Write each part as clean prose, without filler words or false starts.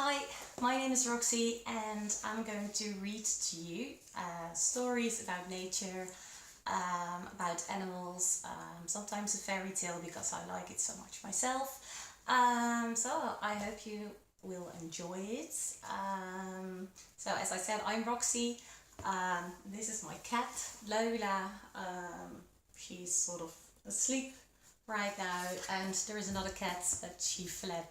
Hi, my name is Roxy and I'm going to read to you stories about nature, about animals, sometimes a fairy tale because I like it so much myself. So I hope you will enjoy it. So as I said, I'm Roxy. This is my cat, Lola. She's sort of asleep right now, and there is another cat, but she fled.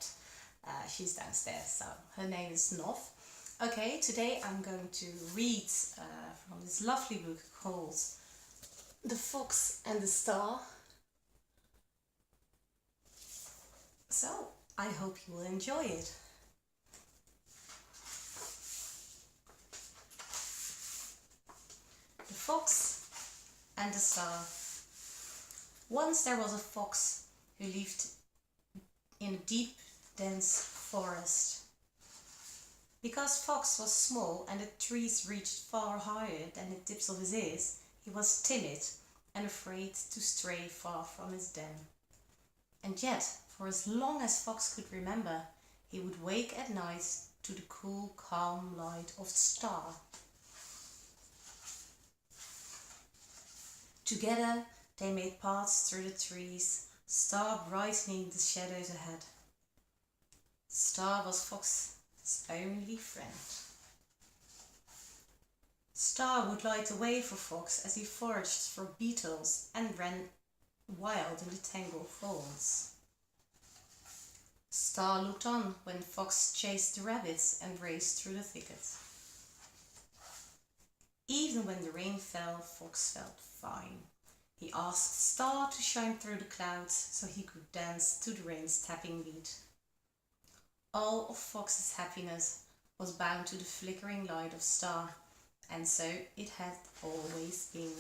She's downstairs, so her name is Nov. Okay, today I'm going to read from this lovely book called The Fox and the Star. So I hope you will enjoy it. The Fox and the Star. Once there was a fox who lived in a deep, dense forest. Because Fox was small and the trees reached far higher than the tips of his ears, he was timid and afraid to stray far from his den. And yet, for as long as Fox could remember, he would wake at night to the cool, calm light of the star. Together, they made paths through the trees, Star brightening the shadows ahead. Star was Fox's only friend. Star would light the way for Fox as he foraged for beetles and ran wild in the tangled thorns. Star looked on when Fox chased the rabbits and raced through the thicket. Even when the rain fell, Fox felt fine. He asked Star to shine through the clouds so he could dance to the rain's tapping beat. All of Fox's happiness was bound to the flickering light of Star, and so it had always been.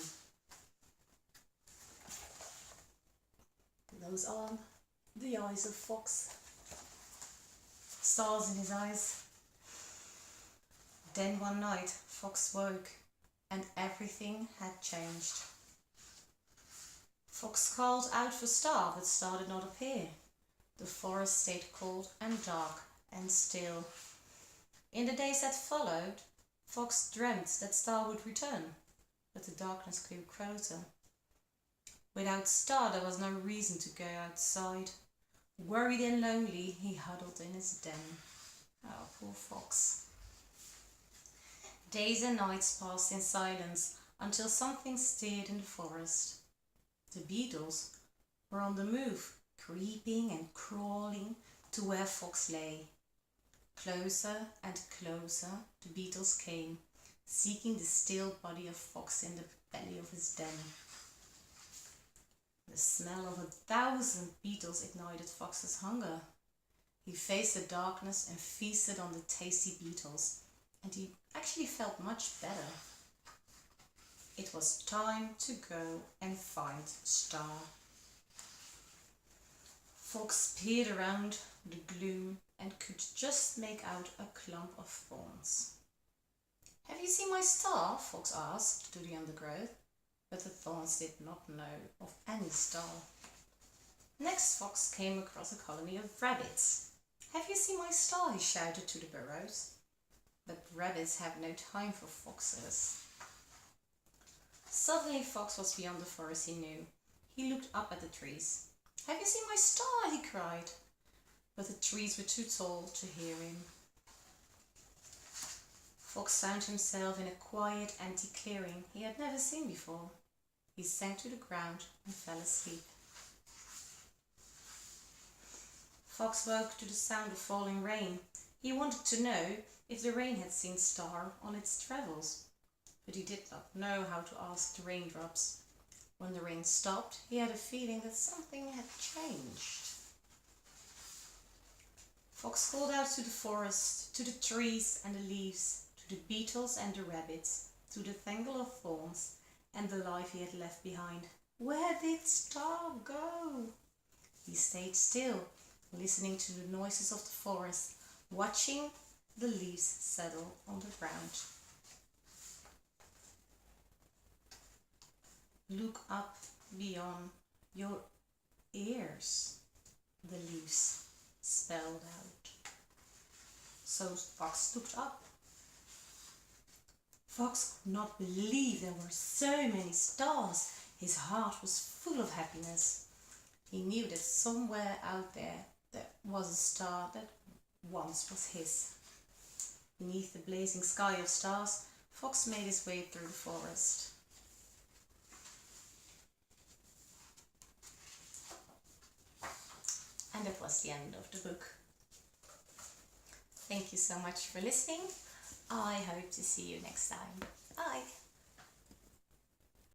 Those are the eyes of Fox. Stars in his eyes. Then one night Fox woke and everything had changed. Fox called out for Star, but Star did not appear. The forest stayed cold and dark and still. In the days that followed, Fox dreamt that Star would return, but the darkness grew closer. Without Star, there was no reason to go outside. Worried and lonely, he huddled in his den. Oh, poor Fox. Days and nights passed in silence until something stirred in the forest. The beetles were on the move, creeping and crawling to where Fox lay. Closer and closer the beetles came, seeking the still body of Fox in the belly of his den. The smell of 1,000 beetles ignited Fox's hunger. He faced the darkness and feasted on the tasty beetles, and he actually felt much better. It was time to go and find Star. Fox peered around the gloom and could just make out a clump of thorns. "Have you seen my star?" Fox asked to the undergrowth, but the thorns did not know of any star. Next, Fox came across a colony of rabbits. "Have you seen my star?" he shouted to the burrows. But rabbits have no time for foxes. Suddenly Fox was beyond the forest he knew. He looked up at the trees. "Have you seen my star?" he cried. But the trees were too tall to hear him. Fox found himself in a quiet, empty clearing he had never seen before. He sank to the ground and fell asleep. Fox woke to the sound of falling rain. He wanted to know if the rain had seen Star on its travels, but he did not know how to ask the raindrops. When the rain stopped, he had a feeling that something had changed. Fox called out to the forest, to the trees and the leaves, to the beetles and the rabbits, to the tangle of thorns and the life he had left behind. Where did Star go? He stayed still, listening to the noises of the forest, watching the leaves settle on the ground. "Look up beyond your ears," the leaves spelled out. so Fox looked up. Fox could not believe there were so many stars. His heart was full of happiness. He knew that somewhere out there was a star that once was his. Beneath the blazing sky of stars, Fox made his way through the forest. And that was the end of the book. Thank you so much for listening. I hope to see you next time. Bye!